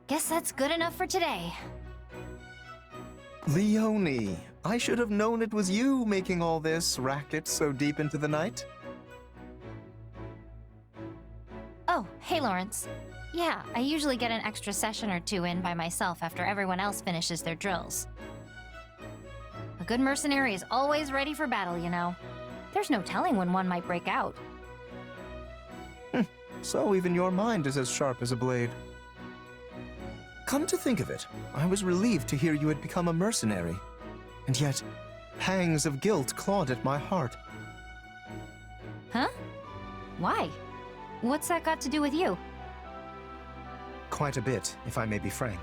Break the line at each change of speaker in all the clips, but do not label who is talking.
Guess that's good enough for today.
Leonie, I should have known it was you making all this racket so deep into the night.
Oh, hey Lawrence. Yeah, I usually get an extra session or two in by myself after everyone else finishes their drills. A good mercenary is always ready for battle, you know. There's no telling when one might break out.
So even your mind is as sharp as a blade. Come to think of it, I was relieved to hear you had become a mercenary. And yet, pangs of guilt clawed at my heart.
Huh? Why? What's that got to do with you?
Quite a bit, if I may be frank.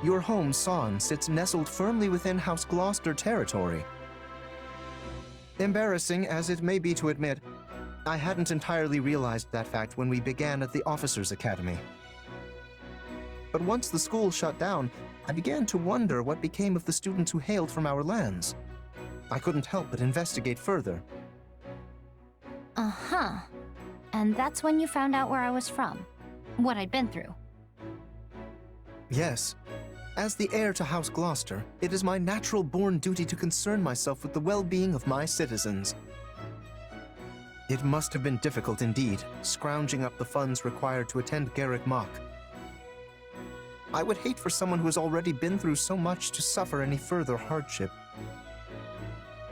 Your home, Son, sits nestled firmly within House Gloucester territory. Embarrassing as it may be to admit, I hadn't entirely realized that fact when we began at the Officers' Academy. But once the school shut down, I began to wonder what became of the students who hailed from our lands. I couldn't help but investigate further.
Uh-huh. And that's when you found out where I was from. What I'd been through.
Yes. As the heir to House Gloucester, it is my natural-born duty to concern myself with the well-being of my citizens. It must have been difficult indeed, scrounging up the funds required to attend Garrick Mock. I would hate for someone who has already been through so much to suffer any further hardship.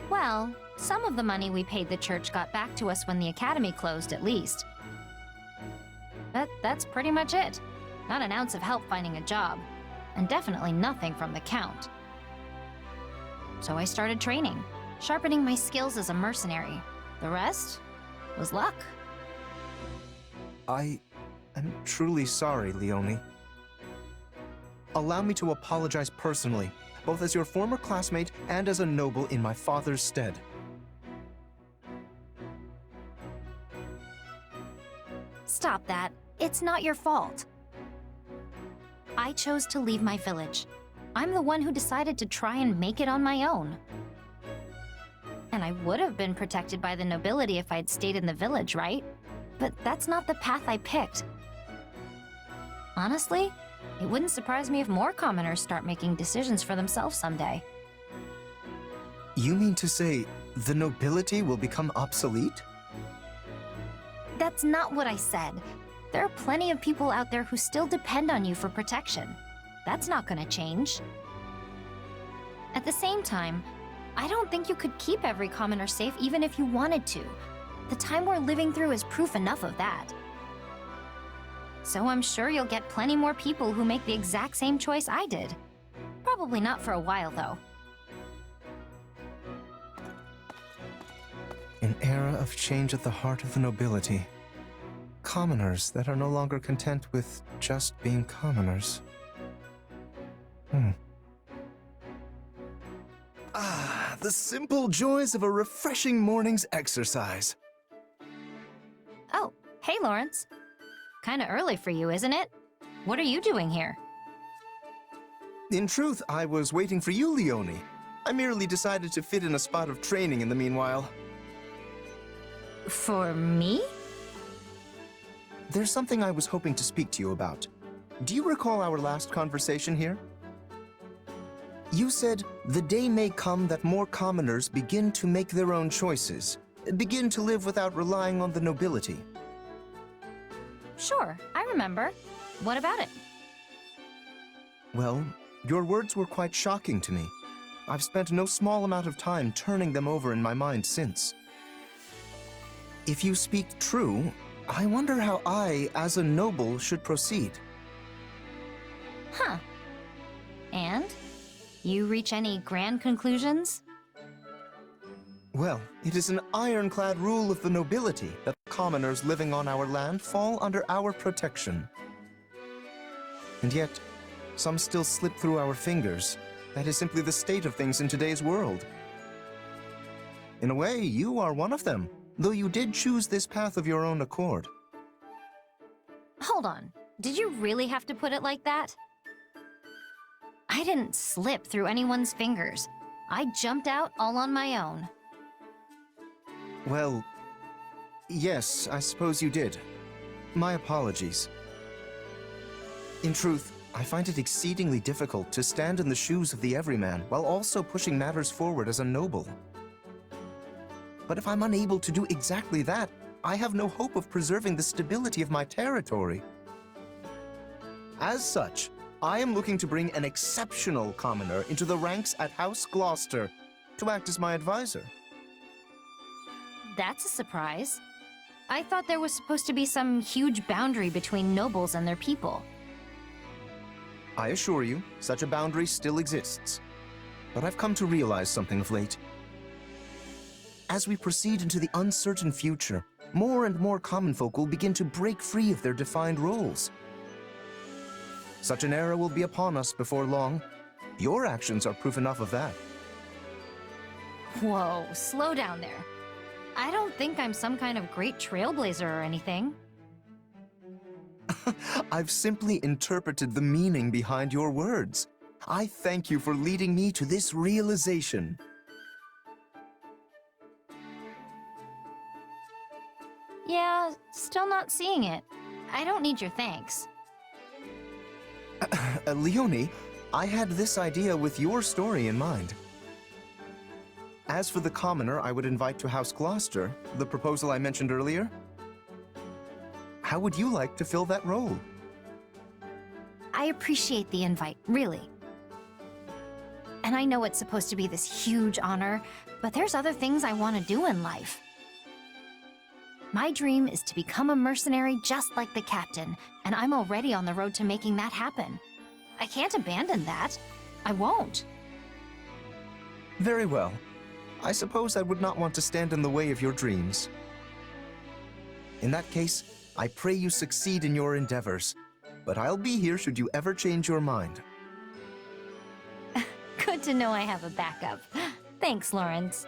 Well, some of the money we paid the church got back to us when the academy closed, at least. That's pretty much it. Not an ounce of help finding a job, and definitely nothing from the Count. So I started training, sharpening my skills as a mercenary. The rest was luck.
I am truly sorry, Leonie. Allow me to apologize personally, both as your former classmate and as a noble in my father's stead.
Stop that. It's not your fault. I chose to leave my village. I'm the one who decided to try and make it on my own. And I would have been protected by the nobility if I'd stayed in the village, right? But that's not the path I picked. Honestly, it wouldn't surprise me if more commoners start making decisions for themselves someday.
You mean to say the nobility will become obsolete?
That's not what I said. There are plenty of people out there who still depend on you for protection. That's not gonna change. At the same time, I don't think you could keep every commoner safe even if you wanted to. The time we're living through is proof enough of that. So I'm sure you'll get plenty more people who make the exact same choice I did. Probably not for a while, though.
An era of change at the heart of the nobility. Commoners that are no longer content with just being commoners. Ah, the simple joys of a refreshing morning's exercise.
Oh, hey, Lawrence. Kinda early for you, isn't it? What are you doing here?
In truth, I was waiting for you, Leonie. I merely decided to fit in a spot of training in the meanwhile.
For me?
There's something I was hoping to speak to you about. Do you recall our last conversation here? You said, the day may come that more commoners begin to make their own choices, begin to live without relying on the nobility.
Sure, I remember. What about it?
Well, your words were quite shocking to me. I've spent no small amount of time turning them over in my mind since. If you speak true, I wonder how I, as a noble, should proceed.
Huh. And? You reach any grand conclusions?
Well, it is an ironclad rule of the nobility that commoners living on our land fall under our protection. And yet, some still slip through our fingers. That is simply the state of things in today's world. In a way, you are one of them, though you did choose this path of your own accord.
Hold on. Did you really have to put it like that? I didn't slip through anyone's fingers. I jumped out all on my own.
Well, yes, I suppose you did. My apologies. In truth, I find it exceedingly difficult to stand in the shoes of the everyman while also pushing matters forward as a noble. But if I'm unable to do exactly that, I have no hope of preserving the stability of my territory. As such, I am looking to bring an exceptional commoner into the ranks at House Gloucester to act as my advisor.
That's a surprise. I thought there was supposed to be some huge boundary between nobles and their people.
I assure you, such a boundary still exists. But I've come to realize something of late. As we proceed into the uncertain future, more and more common folk will begin to break free of their defined roles. Such an era will be upon us before long. Your actions are proof enough of that.
Whoa, slow down there. I don't think I'm some kind of great trailblazer or anything.
I've simply interpreted the meaning behind your words. I thank you for leading me to this realization.
Yeah, still not seeing it. I don't need your thanks.
Leonie, I had this idea with your story in mind. As for the commoner I would invite to House Gloucester, the proposal I mentioned earlier, how would you like to fill that role?
I appreciate the invite, really. And I know it's supposed to be this huge honor, but there's other things I want to do in life. My dream is to become a mercenary just like the captain, and I'm already on the road to making that happen. I can't abandon that. I won't.
Very well. I suppose I would not want to stand in the way of your dreams. In that case, I pray you succeed in your endeavors, but I'll be here should you ever change your mind.
Good to know I have a backup. Thanks, Lorenz.